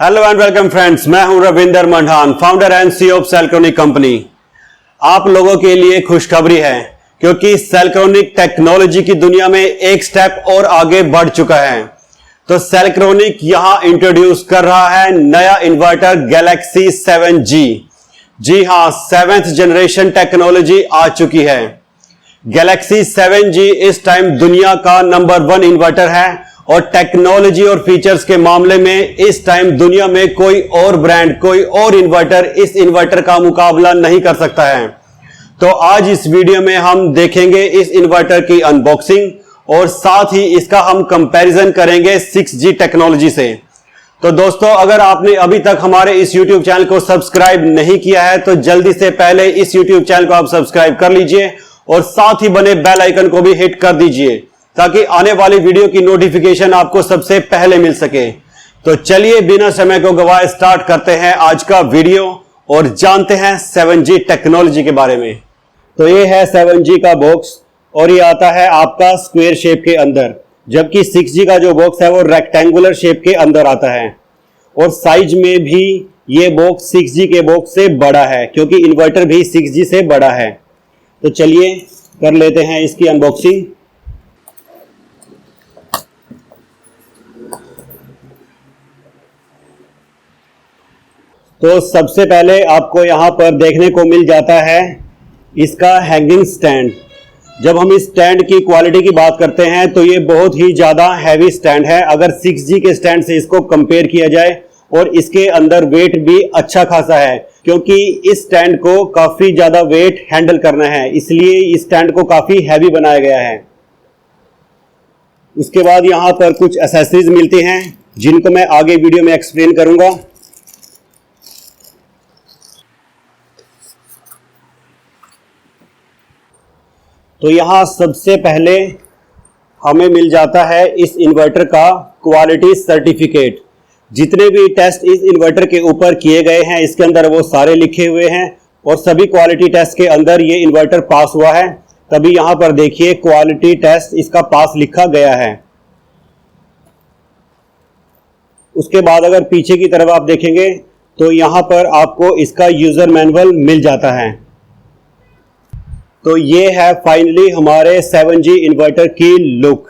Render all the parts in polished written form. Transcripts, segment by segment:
Hello and welcome friends, मैं हूं Ravinder Mandan, founder and CEO of Selcronic company. आप लोगों के लिए खुशखबरी है क्योंकि सेल्क्रोनिक टेक्नोलॉजी की दुनिया में एक स्टेप और आगे बढ़ चुका है। तो सेल्क्रोनिक यहां इंट्रोड्यूस कर रहा है नया इन्वर्टर गैलेक्सी 7G। जी हां, 7th जनरेशन टेक्नोलॉजी आ चुकी है। गैलेक्सी 7G इस टाइम दुनिया का नंबर 1 इन्वर्टर है और टेक्नोलॉजी और फीचर्स के मामले में इस टाइम दुनिया में कोई और ब्रांड, कोई और इन्वर्टर इस इन्वर्टर का मुकाबला नहीं कर सकता है। तो आज इस वीडियो में हम देखेंगे इस इन्वर्टर की अनबॉक्सिंग और साथ ही इसका हम कंपैरिजन करेंगे 6G टेक्नोलॉजी से। तो दोस्तों, अगर आपने अभी तक हमारे इस YouTube चैनल को सब्सक्राइब नहीं किया है तो जल्दी से पहले इस YouTube चैनल को आप सब्सक्राइब कर लीजिए और साथ ही बने बेल आइकन को भी हिट कर दीजिए ताकि आने वाली वीडियो की नोटिफिकेशन आपको सबसे पहले मिल सके। तो चलिए बिना समय को गवाए स्टार्ट करते हैं आज का वीडियो और जानते हैं 7G टेक्नोलॉजी के बारे में। तो ये है 7G का बॉक्स और ये आता है आपका स्क्वायर शेप के अंदर, जबकि 6G का जो बॉक्स है वो रेक्टेंगुलर शेप के अंदर आता है और साइज में भी ये बॉक्स 6G के बॉक्स से बड़ा है क्योंकि इन्वर्टर भी 6G से बड़ा है। तो चलिए कर लेते हैं इसकी अनबॉक्सिंग। तो सबसे पहले आपको यहां पर देखने को मिल जाता है इसका हैंगिंग स्टैंड। जब हम इस स्टैंड की क्वालिटी की बात करते हैं तो ये बहुत ही ज़्यादा हैवी स्टैंड है अगर 6G के स्टैंड से इसको कंपेयर किया जाए, और इसके अंदर वेट भी अच्छा खासा है क्योंकि इस स्टैंड को काफ़ी ज़्यादा वेट हैंडल करना है, इसलिए इस स्टैंड को काफ़ी हैवी बनाया गया है। उसके बाद यहाँ पर कुछ एक्सेसरीज मिलती हैं जिनको मैं आगे वीडियो में एक्सप्लेन करूँगा। तो यहाँ सबसे पहले हमें मिल जाता है इस इन्वर्टर का क्वालिटी सर्टिफिकेट। जितने भी टेस्ट इस इन्वर्टर के ऊपर किए गए हैं इसके अंदर वो सारे लिखे हुए हैं और सभी क्वालिटी टेस्ट के अंदर ये इन्वर्टर पास हुआ है। तभी यहाँ पर देखिए क्वालिटी टेस्ट इसका पास लिखा गया है। उसके बाद अगर पीछे की तरफ आप देखेंगे तो यहाँ पर आपको इसका यूजर मैनुअल मिल जाता है। तो ये है फाइनली हमारे 7G इन्वर्टर की लुक।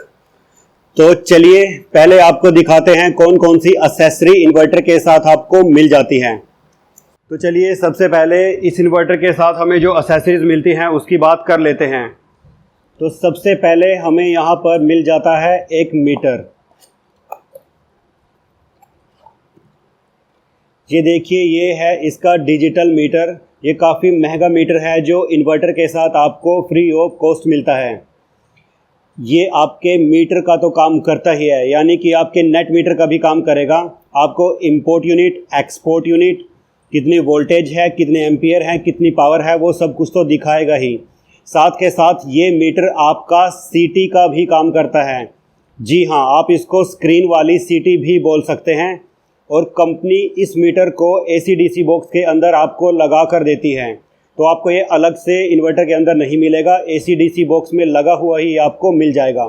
तो चलिए पहले आपको दिखाते हैं कौन कौन सी एक्सेसरी इन्वर्टर के साथ आपको मिल जाती हैं। तो चलिए सबसे पहले इस इन्वर्टर के साथ हमें जो एक्सेसरीज मिलती हैं उसकी बात कर लेते हैं। तो सबसे पहले हमें यहाँ पर मिल जाता है एक मीटर। ये देखिए, ये है इसका डिजिटल मीटर। ये काफ़ी महंगा मीटर है जो इन्वर्टर के साथ आपको फ्री ऑफ कॉस्ट मिलता है। ये आपके मीटर का तो काम करता ही है, यानी कि आपके नेट मीटर का भी काम करेगा। आपको इंपोर्ट यूनिट, एक्सपोर्ट यूनिट, कितनी वोल्टेज है, कितने एम्पियर हैं, कितनी पावर है, वो सब कुछ तो दिखाएगा ही। साथ के साथ ये मीटर आपका सीटी का भी काम करता है। जी हाँ, आप इसको स्क्रीन वाली सीटी भी बोल सकते हैं। और कंपनी इस मीटर को AC/DC बॉक्स के अंदर आपको लगा कर देती है, तो आपको ये अलग से इन्वर्टर के अंदर नहीं मिलेगा, AC/DC बॉक्स में लगा हुआ ही आपको मिल जाएगा।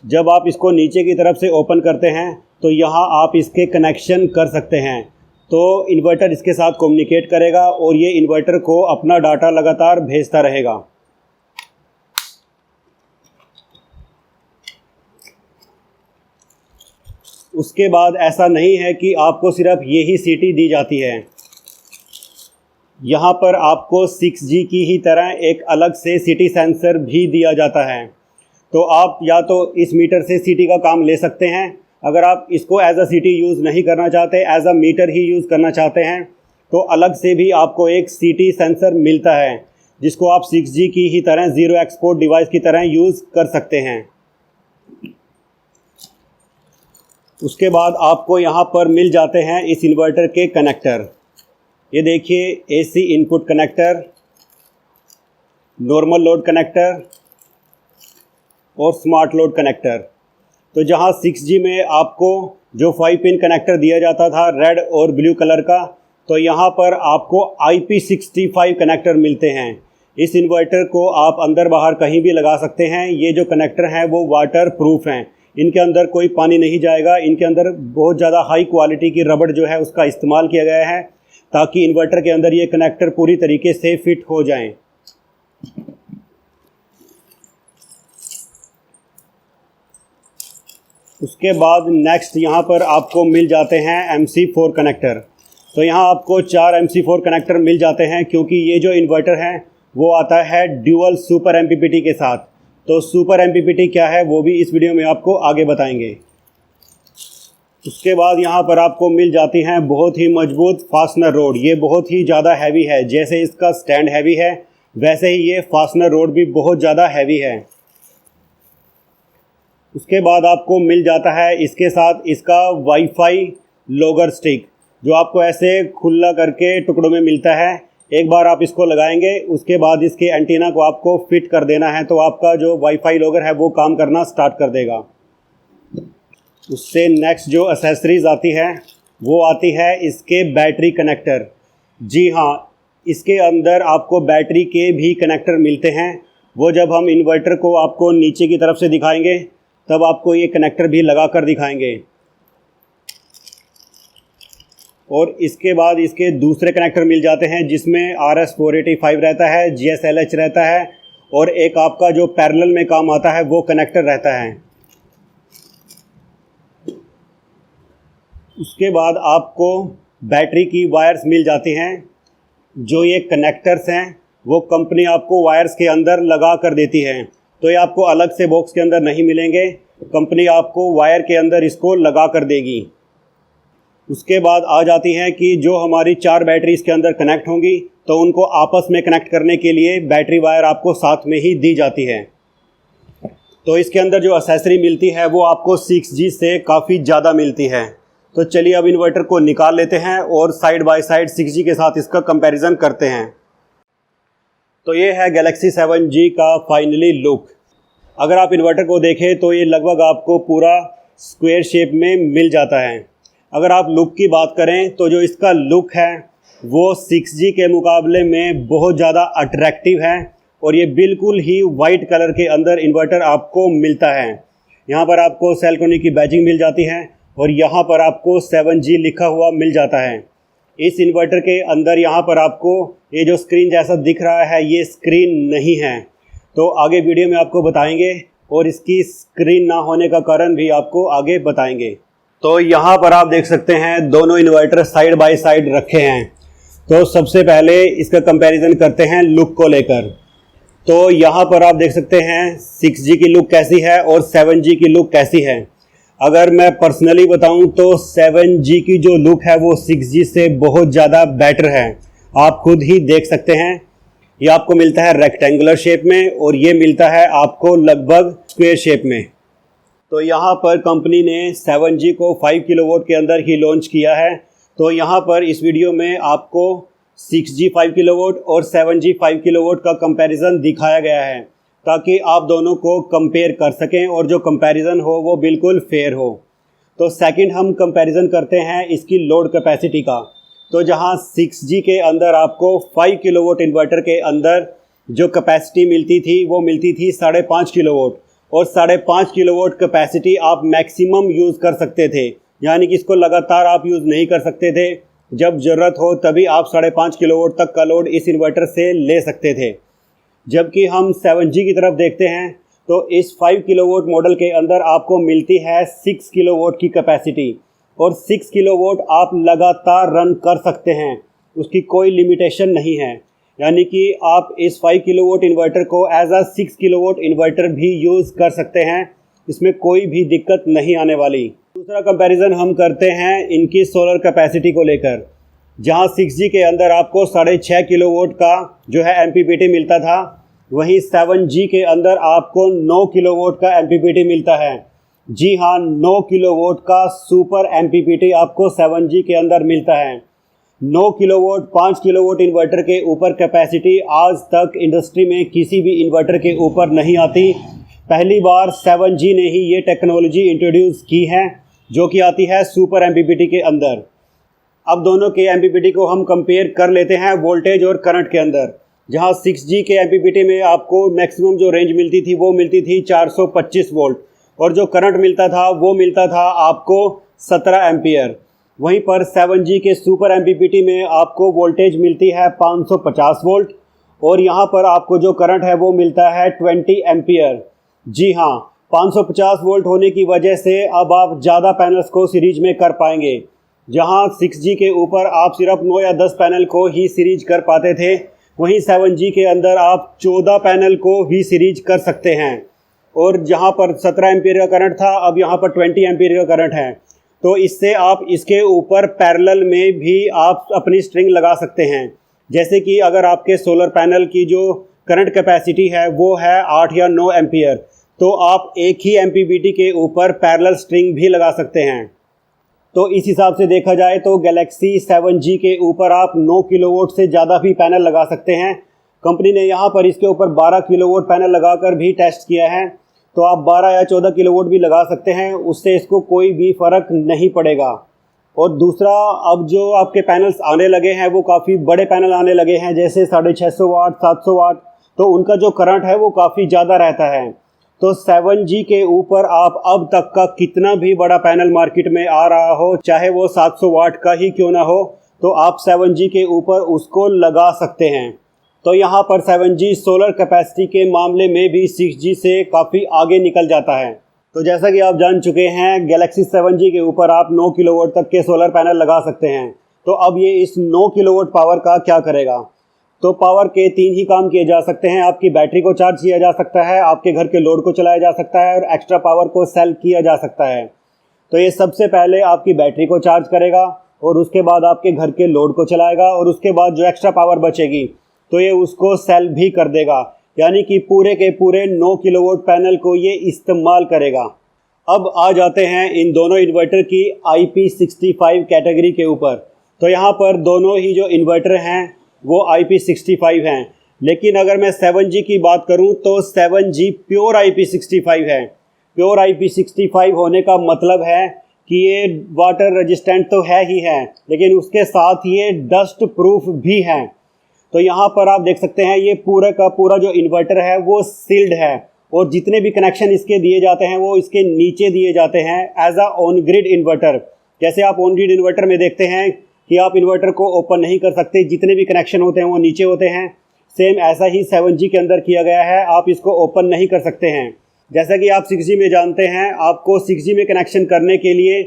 जब आप इसको नीचे की तरफ से ओपन करते हैं तो यहाँ आप इसके कनेक्शन कर सकते हैं, तो इन्वर्टर इसके साथ कम्युनिकेट करेगा और ये इन्वर्टर को अपना डाटा लगातार भेजता रहेगा। उसके बाद ऐसा नहीं है कि आपको सिर्फ यही सीटी दी जाती है, यहाँ पर आपको 6G की ही तरह एक अलग से सीटी सेंसर भी दिया जाता है। तो आप या तो इस मीटर से सीटी का काम ले सकते हैं, अगर आप इसको एज अ सीटी यूज़ नहीं करना चाहते, एज अ मीटर ही यूज़ करना चाहते हैं, तो अलग से भी आपको एक सीटी सेंसर मिलता है जिसको आप 6G की ही तरह ज़ीरो एक्सपोर्ट डिवाइस की तरह यूज़ कर सकते हैं। उसके बाद आपको यहाँ पर मिल जाते हैं इस इन्वर्टर के कनेक्टर। ये देखिए, AC input connector, normal load connector और स्मार्ट लोड कनेक्टर। तो जहाँ 6G में आपको जो 5 पिन कनेक्टर दिया जाता था रेड और ब्लू कलर का, तो यहाँ पर आपको IP65 कनेक्टर मिलते हैं। इस इन्वर्टर को आप अंदर बाहर कहीं भी लगा सकते हैं। ये जो कनेक्टर हैं वो वाटर प्रूफ हैं, इनके अंदर कोई पानी नहीं जाएगा। इनके अंदर बहुत ज़्यादा हाई क्वालिटी की रबड़ जो है उसका इस्तेमाल किया गया है ताकि इन्वर्टर के अंदर ये कनेक्टर पूरी तरीके से फिट हो जाएं। उसके बाद नेक्स्ट यहाँ पर आपको मिल जाते हैं MC4 कनेक्टर। तो यहाँ आपको 4 MC4 कनेक्टर मिल जाते हैं क्योंकि ये जो इन्वर्टर है वो आता है ड्यूअल सुपर MPPT के साथ। तो सुपर MPPT क्या है वो भी इस वीडियो में आपको आगे बताएंगे। उसके बाद यहाँ पर आपको मिल जाती हैं बहुत ही मजबूत फास्टनर रोड। ये बहुत ही ज़्यादा हैवी है, जैसे इसका स्टैंड हैवी है वैसे ही ये फास्टनर रोड भी बहुत ज़्यादा हैवी है। उसके बाद आपको मिल जाता है इसके साथ इसका वाईफाई लॉगर स्टिक, जो आपको ऐसे खुला करके टुकड़ों में मिलता है। एक बार आप इसको लगाएंगे उसके बाद इसके एंटीना को आपको फिट कर देना है तो आपका जो वाईफाई लॉगर है वो काम करना स्टार्ट कर देगा। उससे नेक्स्ट जो एसेसरीज आती है वो आती है इसके बैटरी कनेक्टर। जी हाँ, इसके अंदर आपको बैटरी के भी कनेक्टर मिलते हैं। वो जब हम इन्वर्टर को आपको नीचे की तरफ से दिखाएंगे तब आपको ये कनेक्टर भी लगा कर दिखाएंगे। और इसके बाद इसके दूसरे कनेक्टर मिल जाते हैं जिसमें RS485 रहता है, GSLH रहता है और एक आपका जो पैरेलल में काम आता है वो कनेक्टर रहता है। उसके बाद आपको बैटरी की वायर्स मिल जाती हैं। जो ये कनेक्टर्स हैं वो कंपनी आपको वायर्स के अंदर लगा कर देती है, तो ये आपको अलग से बॉक्स के अंदर नहीं मिलेंगे, कंपनी आपको वायर के अंदर इसको लगा कर देगी। उसके बाद आ जाती है कि जो हमारी 4 बैटरी इसके अंदर कनेक्ट होंगी तो उनको आपस में कनेक्ट करने के लिए बैटरी वायर आपको साथ में ही दी जाती है। तो इसके अंदर जो एक्सेसरी मिलती है वो आपको 6G से काफ़ी ज़्यादा मिलती है। तो चलिए अब इन्वर्टर को निकाल लेते हैं और साइड बाय साइड 6G के साथ इसका कंपैरिजन करते हैं। तो ये है गैलेक्सी 7G का फाइनली लुक। अगर आप इन्वर्टर को देखें तो ये लगभग आपको पूरा स्क्वायर शेप में मिल जाता है। अगर आप लुक की बात करें तो जो इसका लुक है वो 6G के मुकाबले में बहुत ज़्यादा अट्रैक्टिव है और ये बिल्कुल ही वाइट कलर के अंदर इन्वर्टर आपको मिलता है। यहाँ पर आपको सेल्कोनिक की बैजिंग मिल जाती है और यहाँ पर आपको 7G लिखा हुआ मिल जाता है। इस इन्वर्टर के अंदर यहाँ पर आपको ये जो स्क्रीन जैसा दिख रहा है ये स्क्रीन नहीं है, तो आगे वीडियो में आपको बताएंगे और इसकी स्क्रीन ना होने का कारण भी आपको आगे बताएंगे। तो यहाँ पर आप देख सकते हैं दोनों इन्वर्टर साइड बाय साइड रखे हैं। तो सबसे पहले इसका कंपैरिजन करते हैं लुक को लेकर। तो यहाँ पर आप देख सकते हैं 6G की लुक कैसी है और 7G की लुक कैसी है। अगर मैं पर्सनली बताऊं तो 7G की जो लुक है वो 6G से बहुत ज़्यादा बेटर है। आप खुद ही देख सकते हैं, ये आपको मिलता है रेक्टेंगुलर शेप में और ये मिलता है आपको लगभग स्क्वायर शेप में। तो यहाँ पर कंपनी ने 7G को 5 किलोवाट के अंदर ही लॉन्च किया है। तो यहाँ पर इस वीडियो में आपको 6G 5 किलोवाट और 7G 5 किलोवाट का कंपैरिजन दिखाया गया है ताकि आप दोनों को कंपेयर कर सकें और जो कंपैरिजन हो वो बिल्कुल फेयर हो। तो सेकंड हम कंपैरिजन करते हैं इसकी लोड कैपेसिटी का। तो जहां 6G के अंदर आपको 5 किलोवाट इन्वर्टर के अंदर जो कैपेसिटी मिलती थी वो मिलती थी 5.5 किलोवाट और 5.5 किलोवाट कैपेसिटी आप मैक्सिमम यूज़ कर सकते थे, यानी कि इसको लगातार आप यूज़ नहीं कर सकते थे। जब ज़रूरत हो तभी आप 5.5 किलोवाट तक का लोड इस इन्वर्टर से ले सकते थे। जबकि हम 7G की तरफ देखते हैं तो इस 5 किलोवाट मॉडल के अंदर आपको मिलती है 6 किलोवाट की कैपेसिटी और 6 किलोवाट आप लगातार रन कर सकते हैं, उसकी कोई लिमिटेशन नहीं है। यानी कि आप इस 5 किलोवाट इन्वर्टर को एज अ 6 किलोवाट इन्वर्टर भी यूज़ कर सकते हैं, इसमें कोई भी दिक्कत नहीं आने वाली। दूसरा कंपैरिजन हम करते हैं इनकी सोलर कैपेसिटी को लेकर। जहां 6G के अंदर आपको 6.5 किलोवाट का जो है MPPT मिलता था, वहीं 7G के अंदर आपको 9 किलोवाट का MPPT मिलता है। जी हाँ, 9 किलोवाट का सुपर MPPT आपको 7G के अंदर मिलता है। 9 किलोवाट 5 किलोवाट इन्वर्टर के ऊपर कैपेसिटी आज तक इंडस्ट्री में किसी भी इन्वर्टर के ऊपर नहीं आती। पहली बार 7G ने ही ये टेक्नोलॉजी इंट्रोड्यूस की है जो कि आती है सुपर MPPT के अंदर। अब दोनों के MPPT को हम कंपेयर कर लेते हैं वोल्टेज और करंट के अंदर। जहां 6G के MPPT में आपको मैक्सिमम जो रेंज मिलती थी वो मिलती थी 425 वोल्ट, और जो करंट मिलता था वो मिलता था आपको 17 एम्पियर। वहीं पर 7G के सुपर MPPT में आपको वोल्टेज मिलती है 550 वोल्ट और यहाँ पर आपको जो करंट है वो मिलता है 20 एम्पियर। जी हाँ, 550 वोल्ट होने की वजह से अब आप ज़्यादा पैनल्स को सीरीज में कर पाएंगे। जहाँ 6G के ऊपर आप सिर्फ 9 या 10 पैनल को ही सीरीज कर पाते थे, वहीं 7G के अंदर आप 14 पैनल को भी सीरीज कर सकते हैं। और जहाँ पर 17 एम्पीयर का करंट था, अब यहाँ पर 20 एम्पीयर का करंट है। तो इससे आप इसके ऊपर पैरेलल में भी आप अपनी स्ट्रिंग लगा सकते हैं। जैसे कि अगर आपके सोलर पैनल की जो करंट कैपेसिटी है वो है 8 या 9 एम्पीयर, तो आप एक ही MPPT के ऊपर पैरेलल स्ट्रिंग भी लगा सकते हैं। तो इस हिसाब से देखा जाए तो गैलेक्सी 7G के ऊपर आप 9 किलोवाट से ज़्यादा भी पैनल लगा सकते हैं। कंपनी ने यहाँ पर इसके ऊपर 12 किलोवाट पैनल लगाकर भी टेस्ट किया है, तो आप 12 या 14 किलोवाट भी लगा सकते हैं, उससे इसको कोई भी फ़र्क नहीं पड़ेगा। और दूसरा, अब जो आपके पैनल्स आने लगे हैं वो काफ़ी बड़े पैनल आने लगे हैं, जैसे 650 वाट, 700 वाट, तो उनका जो करंट है वो काफ़ी ज़्यादा रहता है। तो 7G के ऊपर आप अब तक का कितना भी बड़ा पैनल मार्केट में आ रहा हो, चाहे वो 700 वाट का ही क्यों ना हो, तो आप 7G के ऊपर उसको लगा सकते हैं। तो यहाँ पर 7G सोलर कैपेसिटी के मामले में भी 6G से काफ़ी आगे निकल जाता है। तो जैसा कि आप जान चुके हैं, गैलेक्सी 7G के ऊपर आप 9 किलोवाट तक के सोलर पैनल लगा सकते हैं। तो अब ये इस 9 किलोवाट पावर का क्या करेगा? तो पावर के 3 ही काम किए जा सकते हैं। आपकी बैटरी को चार्ज किया जा सकता है, आपके घर के लोड को चलाया जा सकता है और एक्स्ट्रा पावर को सेल किया जा सकता है। तो ये सबसे पहले आपकी बैटरी को चार्ज करेगा और उसके बाद आपके घर के लोड को चलाएगा और उसके बाद जो एक्स्ट्रा पावर बचेगी तो ये उसको सेल भी कर देगा, यानी कि पूरे के पूरे 9 किलोवाट पैनल को ये इस्तेमाल करेगा। अब आ जाते हैं इन दोनों इन्वर्टर की IP65 कैटेगरी के ऊपर। तो यहाँ पर दोनों ही जो इन्वर्टर हैं वो IP65 हैं, लेकिन अगर मैं 7G की बात करूं तो 7G प्योर IP65 है। प्योर IP65 होने का मतलब है कि ये वाटर रेजिस्टेंट तो है ही है, लेकिन उसके साथ ये डस्ट प्रूफ भी है। तो यहाँ पर आप देख सकते हैं ये पूरा का पूरा जो इन्वर्टर है वो सील्ड है और जितने भी कनेक्शन इसके दिए जाते हैं वो इसके नीचे दिए जाते हैं as a on grid inverter. जैसे आप ऑन ग्रिड इन्वर्टर में देखते हैं कि आप इन्वर्टर को ओपन नहीं कर सकते, जितने भी कनेक्शन होते हैं वो नीचे होते हैं, सेम ऐसा ही 7G के अंदर किया गया है। आप इसको ओपन नहीं कर सकते हैं। जैसा कि आप 6G में जानते हैं, आपको 6G में कनेक्शन करने के लिए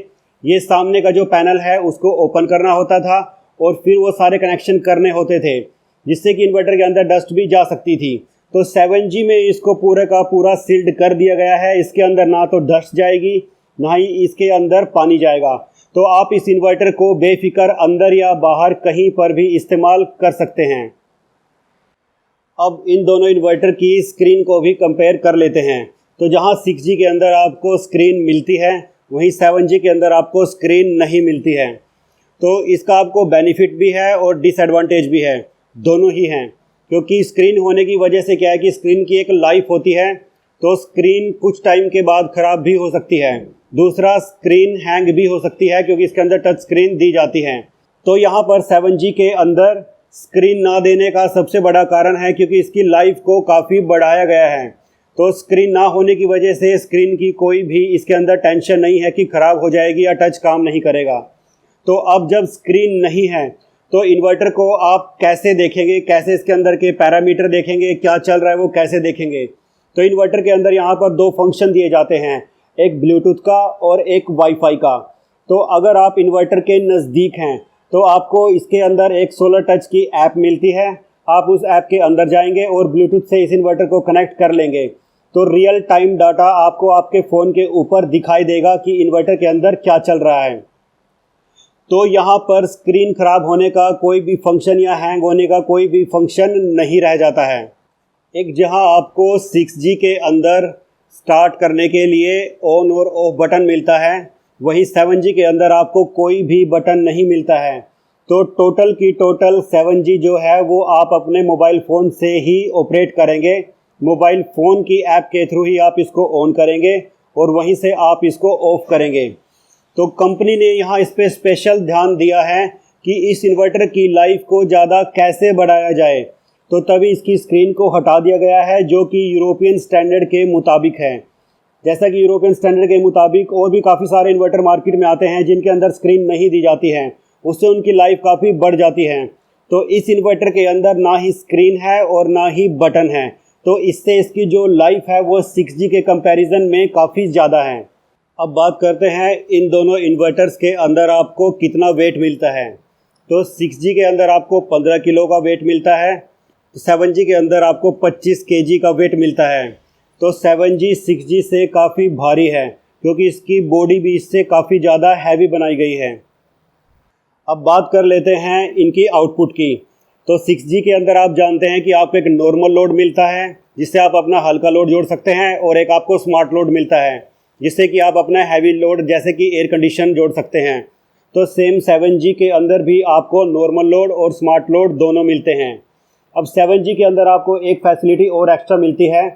ये सामने का जो पैनल है उसको ओपन करना होता था और फिर वो सारे कनेक्शन करने होते थे, जिससे कि इन्वर्टर के अंदर डस्ट भी जा सकती थी। तो 7G में इसको पूरे का पूरा सील्ड कर दिया गया है। इसके अंदर ना तो डस्ट जाएगी ना ही इसके अंदर पानी जाएगा। तो आप इस इन्वर्टर को बेफिक्र अंदर या बाहर कहीं पर भी इस्तेमाल कर सकते हैं। अब इन दोनों इन्वर्टर की स्क्रीन को भी कंपेयर कर लेते हैं। तो जहां 6G के अंदर आपको स्क्रीन मिलती है, वहीं 7G के अंदर आपको स्क्रीन नहीं मिलती है। तो इसका आपको बेनिफिट भी है और डिसएडवांटेज भी है, दोनों ही हैं। क्योंकि स्क्रीन होने की वजह से क्या है कि स्क्रीन की एक लाइफ होती है, तो स्क्रीन कुछ टाइम के बाद ख़राब भी हो सकती है। दूसरा, स्क्रीन हैंग भी हो सकती है क्योंकि इसके अंदर टच स्क्रीन दी जाती है। तो यहाँ पर 7G के अंदर स्क्रीन ना देने का सबसे बड़ा कारण है क्योंकि इसकी लाइफ को काफ़ी बढ़ाया गया है। तो स्क्रीन ना होने की वजह से स्क्रीन की कोई भी इसके अंदर टेंशन नहीं है कि ख़राब हो जाएगी या टच काम नहीं करेगा। तो अब जब स्क्रीन नहीं है तो इन्वर्टर को आप कैसे देखेंगे, कैसे इसके अंदर के पैरामीटर देखेंगे, क्या चल रहा है वो कैसे देखेंगे? तो इन्वर्टर के अंदर यहाँ पर 2 फंक्शन दिए जाते हैं, एक ब्लूटूथ का और एक वाईफाई का। तो अगर आप इन्वर्टर के नज़दीक हैं तो आपको इसके अंदर एक सोलर टच की ऐप मिलती है। आप उस ऐप के अंदर जाएंगे और ब्लूटूथ से इस इन्वर्टर को कनेक्ट कर लेंगे तो रियल टाइम डाटा आपको आपके फ़ोन के ऊपर दिखाई देगा कि इन्वर्टर के अंदर क्या चल रहा है। तो यहाँ पर स्क्रीन ख़राब होने का कोई भी फंक्शन या हैंग होने का कोई भी फंक्शन नहीं रह जाता है। एक जहाँ आपको 6G के अंदर स्टार्ट करने के लिए ऑन और ऑफ बटन मिलता है, वहीं 7G के अंदर आपको कोई भी बटन नहीं मिलता है। तो टोटल की टोटल 7G जो है वो आप अपने मोबाइल फ़ोन से ही ऑपरेट करेंगे। मोबाइल फ़ोन की ऐप के थ्रू ही आप इसको ऑन करेंगे और वहीं से आप इसको ऑफ़ करेंगे। तो कंपनी ने यहाँ इस पर स्पेशल ध्यान दिया है कि इस इन्वर्टर की लाइफ को ज़्यादा कैसे बढ़ाया जाए, तो तभी इसकी स्क्रीन को हटा दिया गया है जो कि यूरोपियन स्टैंडर्ड के मुताबिक है। जैसा कि यूरोपियन स्टैंडर्ड के मुताबिक और भी काफ़ी सारे इन्वर्टर मार्केट में आते हैं जिनके अंदर स्क्रीन नहीं दी जाती है, उससे उनकी लाइफ काफ़ी बढ़ जाती है। तो इस इन्वर्टर के अंदर ना ही स्क्रीन है और ना ही बटन है, तो इससे इसकी जो लाइफ है वो 6G के कंपैरिजन में काफ़ी ज़्यादा है। अब बात करते हैं इन दोनों इन्वर्टर्स के अंदर आपको कितना वेट मिलता है। तो 6G के अंदर आपको 15 किलो का वेट मिलता है, तो 7G के अंदर आपको 25 kg का वेट मिलता है। तो 7G 6G से काफ़ी भारी है क्योंकि इसकी बॉडी भी इससे काफ़ी ज़्यादा हैवी बनाई गई है। अब बात कर लेते हैं इनकी आउटपुट की। तो 6G के अंदर आप जानते हैं कि आपको एक नॉर्मल लोड मिलता है जिससे आप अपना हल्का लोड जोड़ सकते हैं, और एक आपको स्मार्ट लोड मिलता है जिससे कि आप अपना हैवी लोड जैसे कि एयर कंडीशन जोड़ सकते हैं। तो सेम 7G के अंदर भी आपको नॉर्मल लोड और स्मार्ट लोड दोनों मिलते हैं। अब 7G के अंदर आपको एक फैसिलिटी और एक्स्ट्रा मिलती है।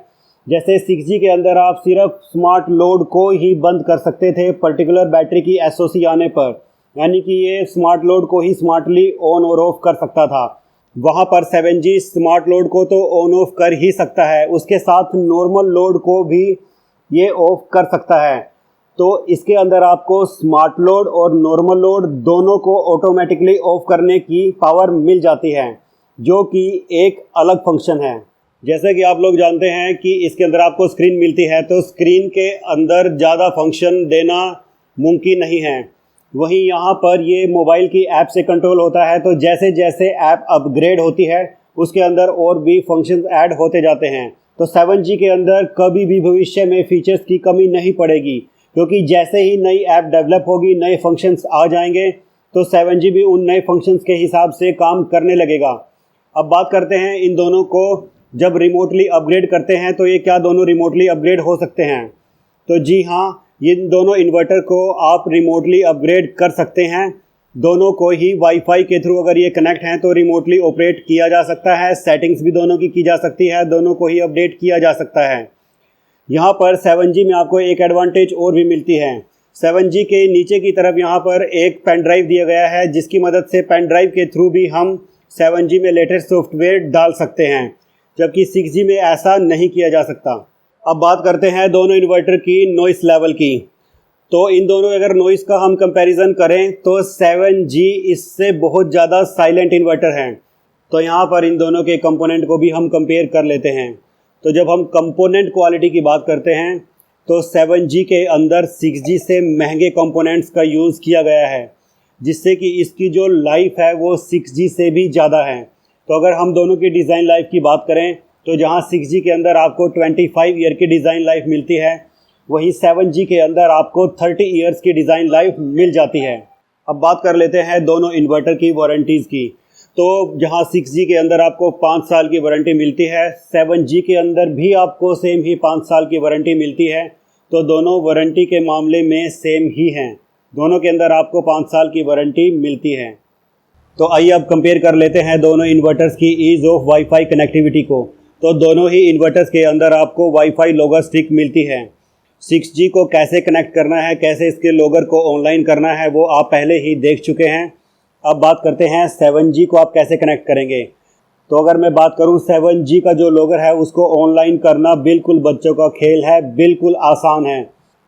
जैसे 6G के अंदर आप सिर्फ स्मार्ट लोड को ही बंद कर सकते थे पर्टिकुलर बैटरी की SOC आने पर, यानी कि ये स्मार्ट लोड को ही स्मार्टली ऑन और ऑफ कर सकता था। वहाँ पर 7G स्मार्ट लोड को तो ऑन ऑफ कर ही सकता है, उसके साथ नॉर्मल लोड को भी ये ऑफ कर सकता है। तो इसके अंदर आपको स्मार्ट लोड और नॉर्मल लोड दोनों को ऑटोमेटिकली ऑफ करने की पावर मिल जाती है, जो कि एक अलग फंक्शन है। जैसे कि आप लोग जानते हैं कि इसके अंदर आपको स्क्रीन मिलती है, तो स्क्रीन के अंदर ज़्यादा फंक्शन देना मुमकिन नहीं है। वहीं यहाँ पर ये मोबाइल की ऐप से कंट्रोल होता है, तो जैसे जैसे ऐप अपग्रेड होती है उसके अंदर और भी फंक्शन ऐड होते जाते हैं। तो 7G के अंदर कभी भी भविष्य में फीचर्स की कमी नहीं पड़ेगी, क्योंकि जैसे ही नई ऐप डेवलप होगी, नए फंक्शंस आ जाएंगे, तो 7G भी उन नए फंक्शंस के हिसाब से काम करने लगेगा। अब बात करते हैं इन दोनों को जब रिमोटली अपग्रेड करते हैं तो ये क्या दोनों रिमोटली अपग्रेड हो सकते हैं? तो जी हाँ, इन दोनों इन्वर्टर को आप रिमोटली अपग्रेड कर सकते हैं। दोनों को ही वाईफाई के थ्रू अगर ये कनेक्ट हैं तो रिमोटली ऑपरेट किया जा सकता है। सेटिंग्स भी दोनों की जा सकती है, दोनों को ही अपडेट किया जा सकता है। यहाँ पर 7G में आपको एक एडवांटेज और भी मिलती है। 7G के नीचे की तरफ यहाँ पर एक पेन ड्राइव दिया गया है, जिसकी मदद से पेन ड्राइव के थ्रू भी हम 7G में लेटेस्ट सॉफ्टवेयर डाल सकते हैं, जबकि 6G में ऐसा नहीं किया जा सकता। अब बात करते हैं दोनों इन्वर्टर की नॉइस लेवल की। तो इन दोनों अगर नॉइस का हम कंपैरिजन करें तो 7G इससे बहुत ज़्यादा साइलेंट इन्वर्टर हैं। तो यहाँ पर इन दोनों के कंपोनेंट को भी हम कंपेयर कर लेते हैं। तो जब हम कंपोनेंट क्वालिटी की बात करते हैं तो 7G के अंदर 6G से महंगे कंपोनेंट्स का यूज़ किया गया है, जिससे कि इसकी जो लाइफ है वो 6G से भी ज़्यादा है। तो अगर हम दोनों की डिज़ाइन लाइफ की बात करें तो जहां 6G के अंदर आपको 25 ईयर की डिज़ाइन लाइफ मिलती है, वहीं 7G के अंदर आपको 30 ईयर्स की डिज़ाइन लाइफ मिल जाती है। अब बात कर लेते हैं दोनों इन्वर्टर की वारंटीज़ की। तो जहां 6G के अंदर आपको 5 साल की वारंटी मिलती है, 7G के अंदर भी आपको सेम ही 5 साल की वारंटी मिलती है। तो दोनों वारंटी के मामले में सेम ही हैं, दोनों के अंदर आपको 5 साल की वारंटी मिलती है। तो आइए अब कंपेयर कर लेते हैं दोनों इन्वर्टर्स की ईज़ ऑफ वाईफाई कनेक्टिविटी को। तो दोनों ही इन्वर्टर्स के अंदर आपको वाईफाई लॉगर स्टिक मिलती है। 6G को कैसे कनेक्ट करना है, कैसे इसके लॉगर को ऑनलाइन करना है, वो आप पहले ही देख चुके हैं। अब बात करते हैं 7G को आप कैसे कनेक्ट करेंगे। तो अगर मैं बात करूं 7G का जो लॉगर है उसको ऑनलाइन करना बिल्कुल बच्चों का खेल है, बिल्कुल आसान है।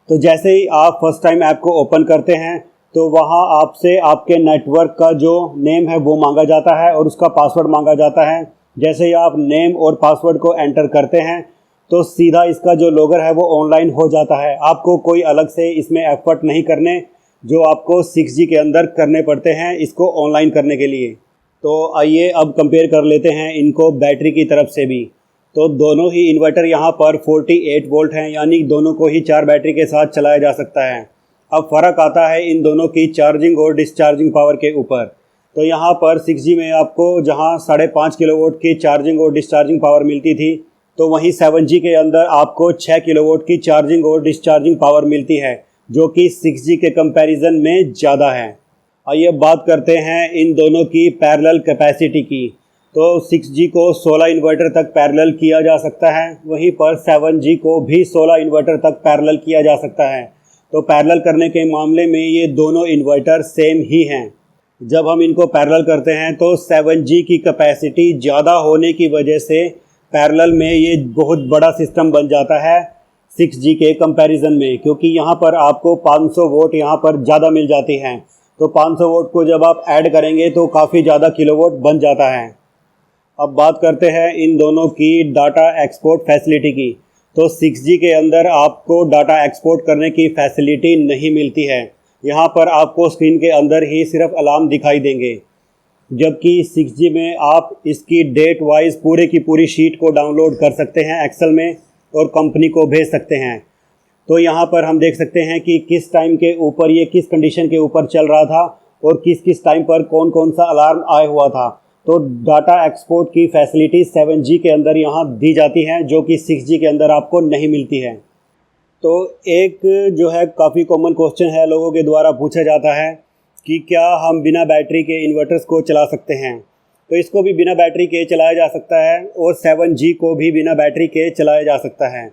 तो जैसे ही आप फर्स्ट टाइम ऐप को ओपन करते हैं तो वहां आपसे आपके नेटवर्क का जो नेम है वो मांगा जाता है और उसका पासवर्ड मांगा जाता है। जैसे ही आप नेम और पासवर्ड को एंटर करते हैं तो सीधा इसका जो लॉगर है वो ऑनलाइन हो जाता है। आपको कोई अलग से इसमें एफर्ट नहीं करने जो आपको 6G के अंदर करने पड़ते हैं इसको ऑनलाइन करने के लिए। तो आइए अब कंपेयर कर लेते हैं इनको बैटरी की तरफ से भी। तो दोनों ही इन्वर्टर यहाँ पर 48 वोल्ट हैं, यानी दोनों को ही 4 बैटरी के साथ चलाया जा सकता है। अब फ़र्क आता है इन दोनों की चार्जिंग और डिस्चार्जिंग पावर के ऊपर। तो यहाँ पर 6G में आपको जहाँ 5.5 किलोवाट की चार्जिंग और डिस्चार्जिंग पावर मिलती थी, तो वहीं 7G के अंदर आपको 6 किलोवाट की चार्जिंग और डिस्चार्जिंग पावर मिलती है, जो कि 6G के कंपैरिजन में ज़्यादा है। आइए बात करते हैं इन दोनों की पैरेलल कैपेसिटी की। तो 6G को 16 इन्वर्टर तक पैरेलल किया जा सकता है, वहीं पर 7G को भी 16 इन्वर्टर तक पैरेलल किया जा सकता है। तो पैरेलल करने के मामले में ये दोनों इन्वर्टर सेम ही हैं। जब हम इनको पैरेलल करते हैं तो 7G की कैपेसिटी ज़्यादा होने की वजह से पैरेलल में ये बहुत बड़ा सिस्टम बन जाता है। 6G के कंपैरिजन में, क्योंकि यहाँ पर आपको 500 वोट यहाँ पर ज़्यादा मिल जाती हैं। तो 500 वोट को जब आप ऐड करेंगे तो काफ़ी ज़्यादा किलोवाट बन जाता है। अब बात करते हैं इन दोनों की डाटा एक्सपोर्ट फैसिलिटी की। तो 6G के अंदर आपको डाटा एक्सपोर्ट करने की फैसिलिटी नहीं मिलती है। यहाँ पर आपको स्क्रीन के अंदर ही सिर्फ अलार्म दिखाई देंगे, जबकि 6G में आप इसकी डेट वाइज पूरे की पूरी शीट को डाउनलोड कर सकते हैं एक्सेल में और कंपनी को भेज सकते हैं। तो यहाँ पर हम देख सकते हैं कि किस टाइम के ऊपर ये किस कंडीशन के ऊपर चल रहा था और किस किस टाइम पर कौन कौन सा अलार्म आया हुआ था। तो डाटा एक्सपोर्ट की फैसिलिटी 7G के अंदर यहाँ दी जाती है, जो कि 6G के अंदर आपको नहीं मिलती है। तो एक जो है काफ़ी कॉमन क्वेश्चन है, लोगों के द्वारा पूछा जाता है कि क्या हम बिना बैटरी के इन्वर्टर्स को चला सकते हैं। तो इसको भी बिना बैटरी के चलाया जा सकता है और 7G को भी बिना बैटरी के चलाया जा सकता है,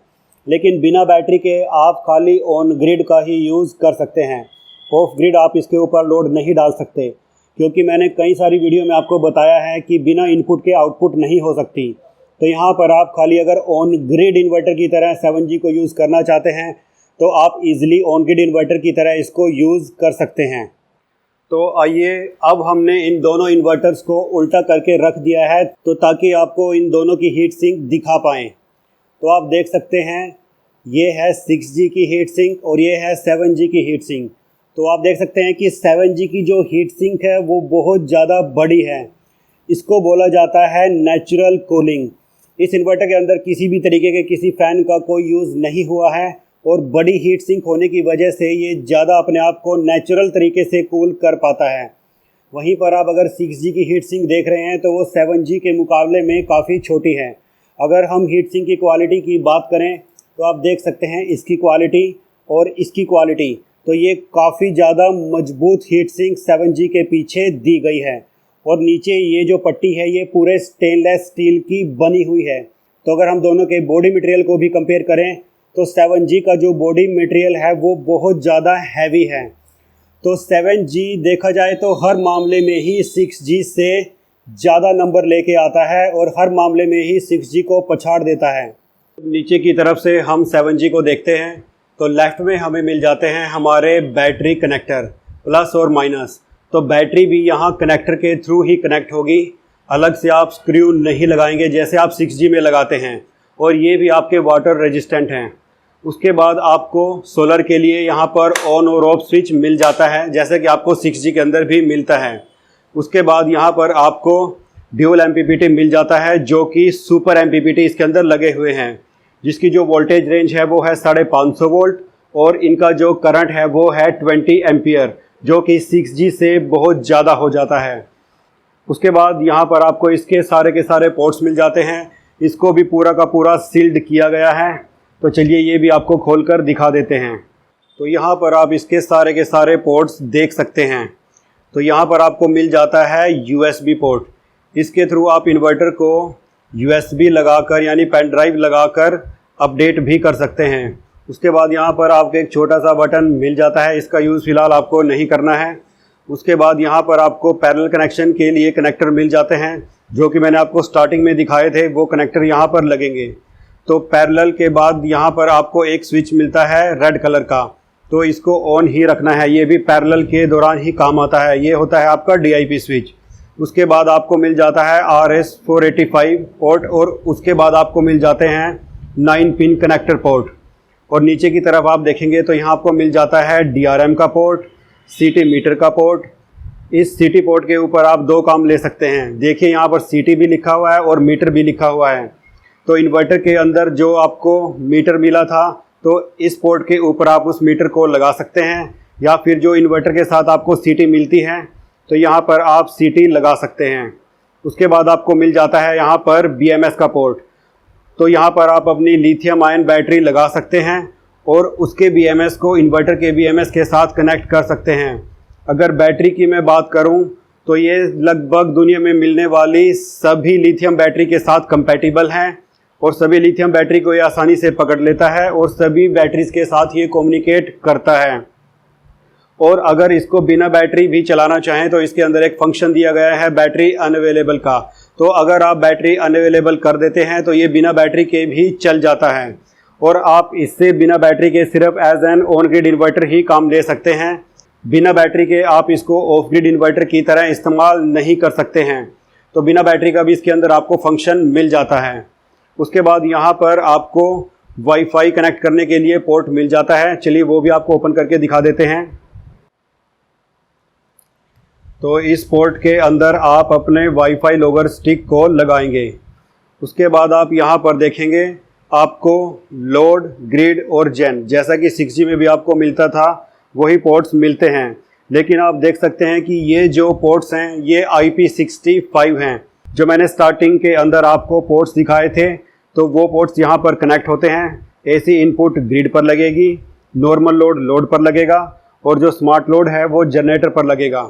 लेकिन बिना बैटरी के आप खाली ऑन ग्रिड का ही यूज़ कर सकते हैं। ऑफ ग्रिड आप इसके ऊपर लोड नहीं डाल सकते, क्योंकि मैंने कई सारी वीडियो में आपको बताया है कि बिना इनपुट के आउटपुट नहीं हो सकती। तो यहाँ पर आप खाली अगर ऑन ग्रिड इन्वर्टर की तरह 7G को यूज़ करना चाहते हैं तो आप इजीली ऑन ग्रिड इन्वर्टर की तरह इसको यूज़ कर सकते हैं। तो आइए अब हमने इन दोनों इन्वर्टर्स को उल्टा करके रख दिया है, तो ताकि आपको इन दोनों की हीट सिंक दिखा पाएँ। तो आप देख सकते हैं ये है 6G की हीट सिंक और ये है 7G की हीट सिंक। तो आप देख सकते हैं कि 7G की जो हीट सिंक है वो बहुत ज़्यादा बड़ी है। इसको बोला जाता है नेचुरल कूलिंग। इस इन्वर्टर के अंदर किसी भी तरीके के किसी फ़ैन का कोई यूज़ नहीं हुआ है और बड़ी हीट सिंक होने की वजह से ये ज़्यादा अपने आप को नेचुरल तरीके से कूल कर पाता है। वहीं पर आप अगर 6G की हीट सिंक देख रहे हैं तो वो 7G के मुकाबले में काफ़ी छोटी है। अगर हम हीट सिंक की क्वालिटी की बात करें तो आप देख सकते हैं इसकी क्वालिटी और इसकी क्वालिटी, तो ये काफ़ी ज़्यादा मजबूत हीट सिंक 7G के पीछे दी गई है। और नीचे ये जो पट्टी है ये पूरे स्टेनलेस स्टील की बनी हुई है। तो अगर हम दोनों के बॉडी मटेरियल को भी कंपेयर करें तो 7G का जो बॉडी मटेरियल है वो बहुत ज़्यादा हैवी है। तो 7G देखा जाए तो हर मामले में ही 6G से ज़्यादा नंबर लेके आता है और हर मामले में ही 6G को पछाड़ देता है। नीचे की तरफ से हम 7G को देखते हैं तो लेफ़्ट में हमें मिल जाते हैं हमारे बैटरी कनेक्टर प्लस और माइनस। तो बैटरी भी यहाँ कनेक्टर के थ्रू ही कनेक्ट होगी, अलग से आप स्क्रू नहीं लगाएंगे जैसे आप 6G में लगाते हैं। और ये भी आपके वाटर रेजिस्टेंट हैं। उसके बाद आपको सोलर के लिए यहाँ पर ऑन और ऑफ स्विच मिल जाता है, जैसे कि आपको 6G के अंदर भी मिलता है। उसके बाद यहाँ पर आपको ड्यूल MPPT मिल जाता है, जो कि सुपर MPPT इसके अंदर लगे हुए हैं, जिसकी जो वोल्टेज रेंज है वो है 550 वोल्ट और इनका जो करंट है वो है 20 एम्पियर, जो कि 6G से बहुत ज़्यादा हो जाता है। उसके बाद यहाँ पर आपको इसके सारे के सारे पोर्ट्स मिल जाते हैं। इसको भी पूरा का पूरा सील्ड किया गया है। तो चलिए ये भी आपको खोलकर दिखा देते हैं। तो यहाँ पर आप इसके सारे के सारे पोर्ट्स देख सकते हैं। तो यहाँ पर आपको मिल जाता है USB पोर्ट। इसके थ्रू आप इन्वर्टर को USB लगाकर यानी पेन ड्राइव लगाकर अपडेट भी कर सकते हैं। उसके बाद यहाँ पर आपको एक छोटा सा बटन मिल जाता है, इसका यूज़ फ़िलहाल आपको नहीं करना है। उसके बाद यहाँ पर आपको पैरेलल कनेक्शन के लिए कनेक्टर मिल जाते हैं, जो कि मैंने आपको स्टार्टिंग में दिखाए थे, वो कनेक्टर यहाँ पर लगेंगे। तो पैरेलल के बाद यहाँ पर आपको एक स्विच मिलता है रेड कलर का, तो इसको ऑन ही रखना है। ये भी पैरेलल के दौरान ही काम आता है। ये होता है आपका DIP स्विच। उसके बाद आपको मिल जाता है RS485 पोर्ट और उसके बाद आपको मिल जाते हैं 9 पिन कनेक्टर पोर्ट। और नीचे की तरफ आप देखेंगे तो यहाँ आपको मिल जाता है DRM का पोर्ट, CT मीटर का पोर्ट। इस CT पोर्ट के ऊपर आप दो काम ले सकते हैं। देखिए यहाँ पर CT भी लिखा हुआ है और मीटर भी लिखा हुआ है। तो इन्वर्टर के अंदर जो आपको मीटर मिला था, तो इस पोर्ट के ऊपर आप उस मीटर को लगा सकते हैं, या फिर जो इन्वर्टर के साथ आपको CT मिलती है तो यहाँ पर आप CT लगा सकते हैं। उसके बाद आपको मिल जाता है यहाँ पर BMS का पोर्ट। तो यहाँ पर आप अपनी लिथियम आयन बैटरी लगा सकते हैं और उसके BMS को इन्वर्टर के BMS के साथ कनेक्ट कर सकते हैं। अगर बैटरी की मैं बात करूँ तो ये लगभग दुनिया में मिलने वाली सभी लिथियम बैटरी के साथ कंपैटिबल हैं और सभी लिथियम बैटरी को ये आसानी से पकड़ लेता है और सभी बैटरीज के साथ ये कम्युनिकेट करता है। और अगर इसको बिना बैटरी भी चलाना चाहें तो इसके अंदर एक फंक्शन दिया गया है बैटरी अनअवेलेबल का। तो अगर आप बैटरी अनअवेलेबल कर देते हैं तो ये बिना बैटरी के भी चल जाता है। और आप इससे बिना बैटरी के सिर्फ as an on grid inverter ही काम ले सकते हैं। बिना बैटरी के आप इसको ऑफ ग्रिड इन्वर्टर की तरह इस्तेमाल नहीं कर सकते हैं। तो बिना बैटरी का भी इसके अंदर आपको फंक्शन मिल जाता है। उसके बाद यहाँ पर आपको वाईफाई कनेक्ट करने के लिए पोर्ट मिल जाता है। चलिए वो भी आपको ओपन करके दिखा देते हैं। तो इस पोर्ट के अंदर आप अपने वाईफाई लॉगर स्टिक को लगाएंगे। उसके बाद आप यहाँ पर देखेंगे आपको लोड, ग्रिड और जेन, जैसा कि 6G में भी आपको मिलता था वही पोर्ट्स मिलते हैं। लेकिन आप देख सकते हैं कि ये जो पोर्ट्स हैं ये IP65 हैं। जो मैंने स्टार्टिंग के अंदर आपको पोर्ट्स दिखाए थे तो वो पोर्ट्स यहाँ पर कनेक्ट होते हैं। AC इनपुट ग्रिड पर लगेगी, नॉर्मल लोड लोड पर लगेगा और जो स्मार्ट लोड है वो जनरेटर पर लगेगा।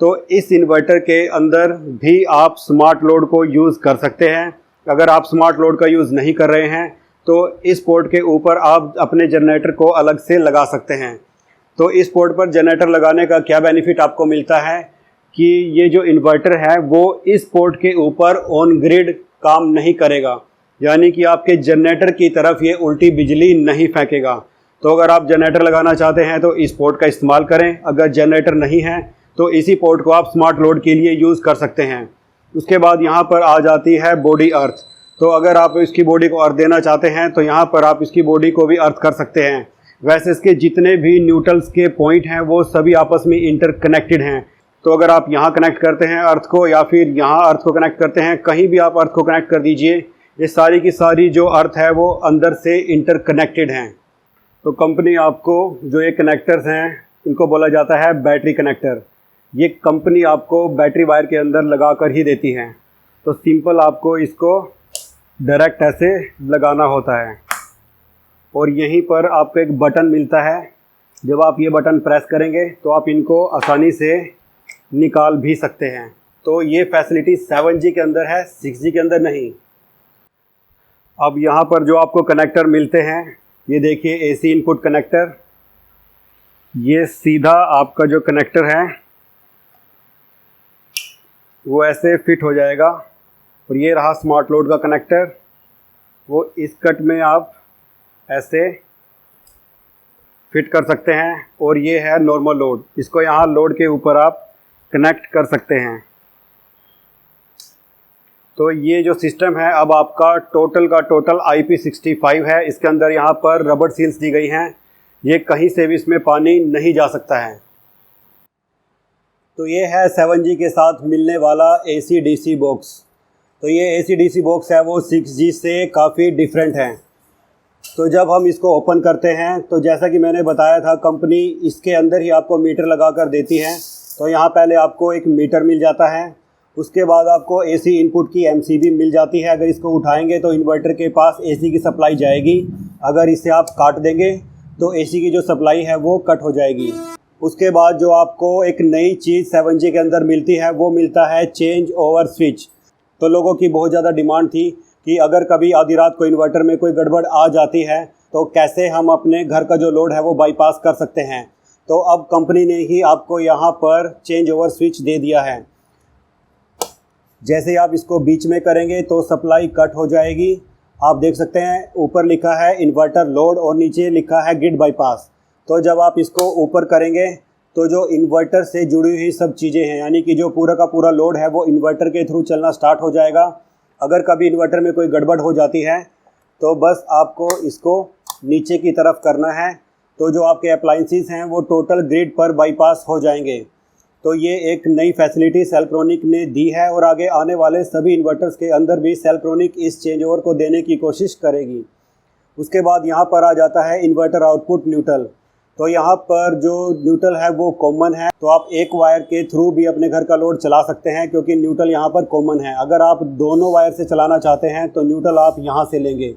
तो इस इन्वर्टर के अंदर भी आप स्मार्ट लोड को यूज़ कर सकते हैं। अगर आप स्मार्ट लोड का यूज़ नहीं कर रहे हैं तो इस पोर्ट के ऊपर आप अपने जनरेटर को अलग से लगा सकते हैं। तो इस पोर्ट पर जनरेटर लगाने का क्या बेनिफिट आपको मिलता है कि ये जो इन्वर्टर है वो इस पोर्ट के ऊपर ऑन ग्रिड काम नहीं करेगा, यानी कि आपके जनरेटर की तरफ ये उल्टी बिजली नहीं फेंकेगा। तो अगर आप जनरेटर लगाना चाहते हैं तो इस पोर्ट का इस्तेमाल करें। अगर जनरेटर नहीं है तो इसी पोर्ट को आप स्मार्ट लोड के लिए यूज़ कर सकते हैं। उसके बाद यहाँ पर आ जाती है बॉडी अर्थ। तो अगर आप इसकी बॉडी को अर्थ देना चाहते हैं तो यहाँ पर आप इसकी बॉडी को भी अर्थ कर सकते हैं। वैसे इसके जितने भी न्यूट्रल्स के पॉइंट हैं वो सभी आपस में इंटरकनेक्टेड हैं। तो अगर आप यहाँ कनेक्ट करते हैं अर्थ को या फिर यहाँ अर्थ को कनेक्ट करते हैं, कहीं भी आप अर्थ को कनेक्ट कर दीजिए, ये सारी की सारी जो अर्थ है वो अंदर से इंटरकनेक्टेड हैं। तो कंपनी आपको जो ये कनेक्टर्स हैं इनको बोला जाता है बैटरी कनेक्टर। ये कंपनी आपको बैटरी वायर के अंदर लगा कर ही देती है। तो सिंपल आपको इसको डायरेक्ट ऐसे लगाना होता है और यहीं पर आपको एक बटन मिलता है। जब आप ये बटन प्रेस करेंगे तो आप इनको आसानी से निकाल भी सकते हैं। तो ये फैसिलिटी 7G के अंदर है, 6G के अंदर नहीं। अब यहाँ पर जो आपको कनेक्टर मिलते हैं ये देखिए AC इनपुट कनेक्टर। ये सीधा आपका जो कनेक्टर है वो ऐसे फिट हो जाएगा और ये रहा स्मार्ट लोड का कनेक्टर। वो इस कट में आप ऐसे फिट कर सकते हैं और ये है नॉर्मल लोड। इसको यहाँ लोड के ऊपर आप कनेक्ट कर सकते हैं। तो ये जो सिस्टम है अब आपका टोटल का टोटल IP65 है। इसके अंदर यहाँ पर रबर सील्स दी गई हैं। ये कहीं से भी इसमें पानी नहीं जा सकता है। तो ये है 7G के साथ मिलने वाला AC/DC बॉक्स। तो ये AC/DC बॉक्स है वो 6G से काफ़ी डिफरेंट है। तो जब हम इसको ओपन करते हैं तो जैसा कि मैंने बताया था कंपनी इसके अंदर ही आपको मीटर लगा कर देती है। तो यहाँ पहले आपको एक मीटर मिल जाता है, उसके बाद आपको AC इनपुट की MCB मिल जाती है। अगर इसको उठाएंगे तो इन्वर्टर के पास AC की सप्लाई जाएगी। अगर इसे आप काट देंगे तो AC की जो सप्लाई है वो कट हो जाएगी। उसके बाद जो आपको एक नई चीज़ 7G के अंदर मिलती है वो मिलता है चेंज ओवर स्विच। तो लोगों की बहुत ज़्यादा डिमांड थी कि अगर कभी आधी रात को इन्वर्टर में कोई गड़बड़ आ जाती है तो कैसे हम अपने घर का जो लोड है वो बाईपास कर सकते हैं। तो अब कंपनी ने ही आपको यहाँ पर चेंज ओवर स्विच दे दिया है। जैसे आप इसको बीच में करेंगे तो सप्लाई कट हो जाएगी। आप देख सकते हैं ऊपर लिखा है इन्वर्टर लोड और नीचे लिखा है ग्रिड बाईपास। तो जब आप इसको ऊपर करेंगे तो जो इन्वर्टर से जुड़ी हुई सब चीज़ें हैं, यानी कि जो पूरा का पूरा लोड है वो इन्वर्टर के थ्रू चलना स्टार्ट हो जाएगा। अगर कभी इन्वर्टर में कोई गड़बड़ हो जाती है तो बस आपको इसको नीचे की तरफ करना है। तो जो आपके अप्लाइंसेस हैं वो टोटल ग्रिड पर बाईपास हो जाएंगे। तो ये एक नई फैसिलिटी सेल्ट्रॉनिक ने दी है और आगे आने वाले सभी इन्वर्टर्स के अंदर भी सेल्ट्रॉनिक इस चेंज ओवर को देने की कोशिश करेगी। उसके बाद यहाँ पर आ जाता है इन्वर्टर आउटपुट न्यूट्रल। तो यहाँ पर जो न्यूट्रल है वो कॉमन है। तो आप एक वायर के थ्रू भी अपने घर का लोड चला सकते हैं क्योंकि न्यूट्रल यहाँ पर कॉमन है। अगर आप दोनों वायर से चलाना चाहते हैं तो न्यूट्रल आप यहाँ से लेंगे।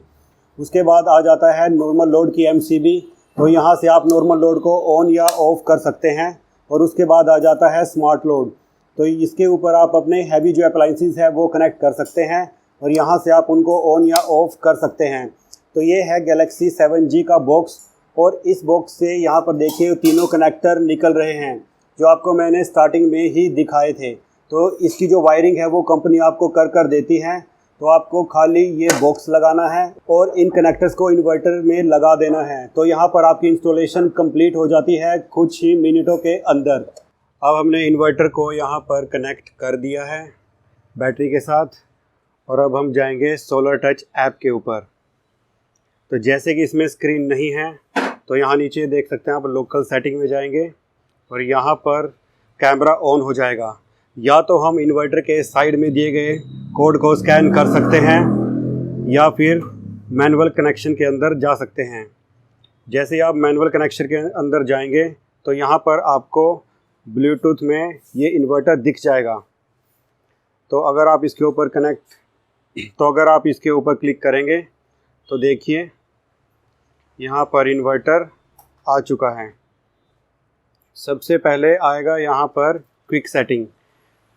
उसके बाद आ जाता है नॉर्मल लोड की MCB। तो यहाँ से आप नॉर्मल लोड को ऑन या ऑफ कर सकते हैं। और उसके बाद आ जाता है स्मार्ट लोड। तो इसके ऊपर आप अपने हैवी जो अप्लाइंसेस है वो कनेक्ट कर सकते हैं और यहाँ से आप उनको ऑन या ऑफ कर सकते हैं। तो ये है गैलेक्सी 7G का बॉक्स। और इस बॉक्स से यहाँ पर देखिए तीनों कनेक्टर निकल रहे हैं जो आपको मैंने स्टार्टिंग में ही दिखाए थे। तो इसकी जो वायरिंग है वो कंपनी आपको कर देती है। तो आपको खाली ये बॉक्स लगाना है और इन कनेक्टर्स को इन्वर्टर में लगा देना है। तो यहाँ पर आपकी इंस्टॉलेशन कंप्लीट हो जाती है कुछ ही मिनटों के अंदर। अब हमने इन्वर्टर को यहाँ पर कनेक्ट कर दिया है बैटरी के साथ और अब हम जाएंगे सोलर टच ऐप के ऊपर। तो जैसे कि इसमें स्क्रीन नहीं है तो यहाँ नीचे देख सकते हैं आप, लोकल सेटिंग में जाएंगे और यहाँ पर कैमरा ऑन हो जाएगा। या तो हम इन्वर्टर के साइड में दिए गए कोड को स्कैन कर सकते हैं या फिर मैनुअल कनेक्शन के अंदर जा सकते हैं। जैसे ही आप मैनुअल कनेक्शन के अंदर जाएंगे तो यहाँ पर आपको ब्लूटूथ में ये इन्वर्टर दिख जाएगा। तो अगर आप इसके ऊपर क्लिक करेंगे तो देखिए यहाँ पर इन्वर्टर आ चुका है। सबसे पहले आएगा यहाँ पर क्विक सेटिंग।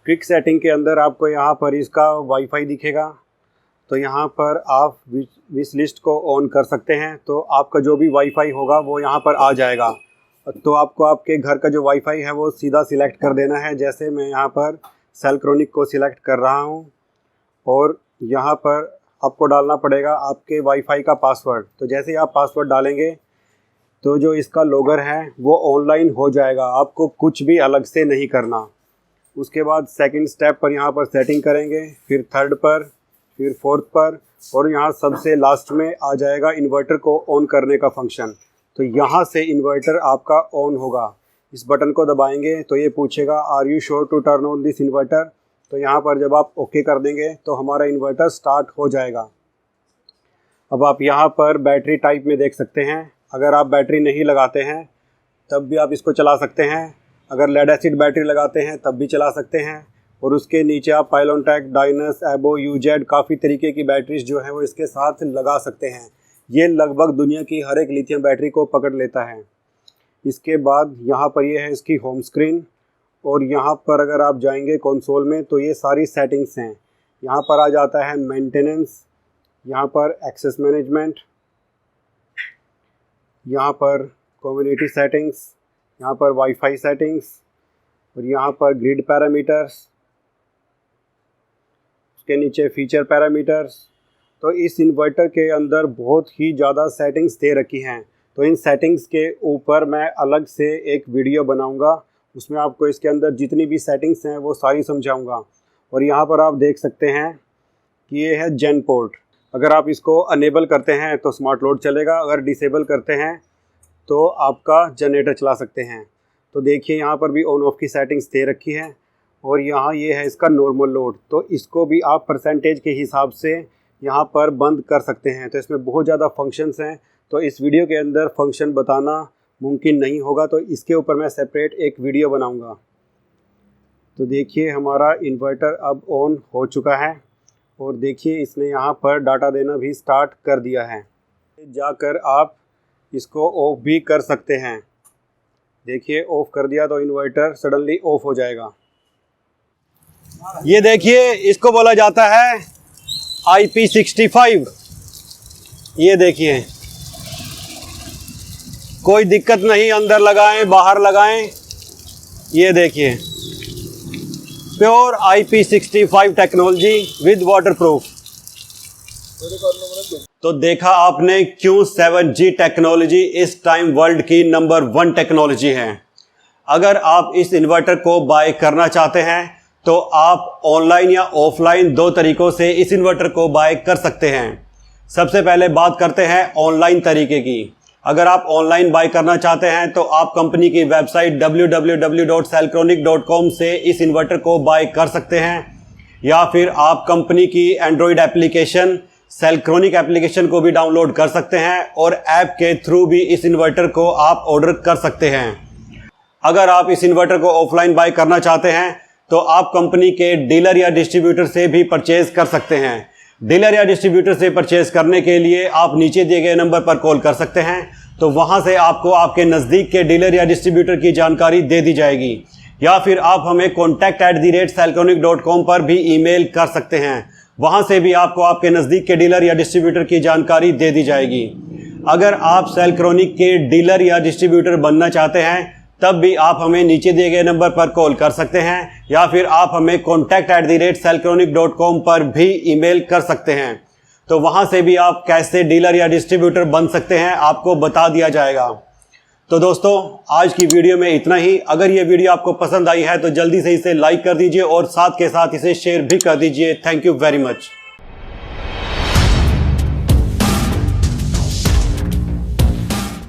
क्विक सेटिंग के अंदर आपको यहाँ पर इसका वाईफाई दिखेगा। तो यहाँ पर आप विश लिस्ट को ऑन कर सकते हैं, तो आपका जो भी वाईफाई होगा वो यहाँ पर आ जाएगा। तो आपको आपके घर का जो वाईफाई है वो सीधा सिलेक्ट कर देना है। जैसे मैं यहाँ पर सेल्क्रोनिक को सिलेक्ट कर रहा हूँ और यहाँ पर आपको डालना पड़ेगा आपके वाईफाई का पासवर्ड। तो जैसे ही आप पासवर्ड डालेंगे तो जो इसका लॉगर है वो ऑनलाइन हो जाएगा, आपको कुछ भी अलग से नहीं करना। उसके बाद सेकंड स्टेप पर यहाँ पर सेटिंग करेंगे, फिर थर्ड पर, फिर फोर्थ पर और यहाँ सबसे लास्ट में आ जाएगा इन्वर्टर को ऑन करने का फंक्शन। तो यहाँ से इन्वर्टर आपका ऑन होगा। इस बटन को दबाएंगे तो ये पूछेगा are you sure to turn on this inverter. तो यहाँ पर जब आप ओके कर देंगे तो हमारा इन्वर्टर स्टार्ट हो जाएगा। अब आप यहाँ पर बैटरी टाइप में देख सकते हैं। अगर आप बैटरी नहीं लगाते हैं तब भी आप इसको चला सकते हैं, अगर लेड एसिड बैटरी लगाते हैं तब भी चला सकते हैं। और उसके नीचे आप पाइलोनटेक, डाइनस, एबो, यूजेड काफ़ी तरीके की बैटरीज जो है वो इसके साथ लगा सकते हैं। ये लगभग दुनिया की हर एक लिथियम बैटरी को पकड़ लेता है। इसके बाद यहाँ पर ये है इसकी होम स्क्रीन और यहाँ पर अगर आप जाएंगे कंसोल में तो ये सारी सेटिंग्स हैं। यहाँ पर आ जाता है मेंटेनेंस, यहाँ पर एक्सेस मैनेजमेंट, यहाँ पर कम्युनिटी सेटिंग्स, यहाँ पर वाईफाई सेटिंग्स और यहाँ पर ग्रिड पैरामीटर्स, उसके नीचे फीचर पैरामीटर्स। तो इस इन्वर्टर के अंदर बहुत ही ज़्यादा सेटिंग्स दे रखी हैं। तो इन सेटिंग्स के ऊपर मैं अलग से एक वीडियो बनाऊंगा, उसमें आपको इसके अंदर जितनी भी सेटिंग्स हैं वो सारी समझाऊंगा। और यहाँ पर आप देख सकते हैं कि ये है जेन पोर्ट। अगर आप इसको अनेबल करते हैं तो स्मार्ट लोड चलेगा, अगर डिसेबल करते हैं तो आपका जनरेटर चला सकते हैं। तो देखिए यहाँ पर भी ऑन ऑफ की सेटिंग्स दे रखी है और यहाँ ये है इसका नॉर्मल लोड। तो इसको भी आप परसेंटेज के हिसाब से यहाँ पर बंद कर सकते हैं। तो इसमें बहुत ज़्यादा फंक्शंस हैं, तो इस वीडियो के अंदर फंक्शन बताना मुमकिन नहीं होगा, तो इसके ऊपर मैं सेपरेट एक वीडियो बनाऊंगा। तो देखिए हमारा इन्वर्टर अब ऑन हो चुका है और देखिए इसने यहाँ पर डाटा देना भी स्टार्ट कर दिया है। जाकर आप इसको ऑफ भी कर सकते हैं। देखिए ऑफ कर दिया तो इन्वर्टर सडनली ऑफ हो जाएगा। ये देखिए इसको बोला जाता है IP65। ये देखिए कोई दिक्कत नहीं, अंदर लगाएं बाहर लगाएं। ये देखिए pure IP65 technology with waterproof. तो देखा आपने क्यों 7G टेक्नोलॉजी इस टाइम वर्ल्ड की नंबर 1 टेक्नोलॉजी है। अगर आप इस इन्वर्टर को बाय करना चाहते हैं तो आप ऑनलाइन या ऑफलाइन 2 तरीकों से इस इन्वर्टर को बाय कर सकते हैं। सबसे पहले बात करते हैं ऑनलाइन तरीके की। अगर आप ऑनलाइन बाय करना चाहते हैं तो आप कंपनी की वेबसाइट www.selcronic.com से इस इन्वर्टर को बाय कर सकते हैं, या फिर आप कंपनी की एंड्रॉयड एप्लीकेशन सेल्क्रोनिक एप्लीकेशन को भी डाउनलोड कर सकते हैं और ऐप के थ्रू भी इस इन्वर्टर को आप ऑर्डर कर सकते हैं। अगर आप इस इन्वर्टर को ऑफलाइन बाय करना चाहते हैं तो आप कंपनी के डीलर या डिस्ट्रीब्यूटर से भी परचेज कर सकते हैं। डीलर या डिस्ट्रीब्यूटर से परचेज करने के लिए आप नीचे दिए गए नंबर पर कॉल कर सकते हैं, तो वहां से आपको आपके नज़दीक के डीलर या डिस्ट्रीब्यूटर की जानकारी दे दी जाएगी, या फिर आप हमें contact@selcronic.com पर भी ईमेल कर सकते हैं। वहां से भी आपको आपके नज़दीक के डीलर या डिस्ट्रीब्यूटर की जानकारी दे दी जाएगी। अगर आप सेल्क्रोनिक के डीलर या डिस्ट्रीब्यूटर बनना चाहते हैं तब भी आप हमें नीचे दिए गए नंबर पर कॉल कर सकते हैं या फिर आप हमें contact@cellcronic.com पर भी ईमेल कर सकते हैं। तो वहां से भी आप कैसे डीलर या डिस्ट्रीब्यूटर बन सकते हैं आपको बता दिया जाएगा। तो दोस्तों आज की वीडियो में इतना ही। अगर ये वीडियो आपको पसंद आई है तो जल्दी से इसे लाइक कर दीजिए और साथ के साथ इसे शेयर भी कर दीजिए। Thank you very much.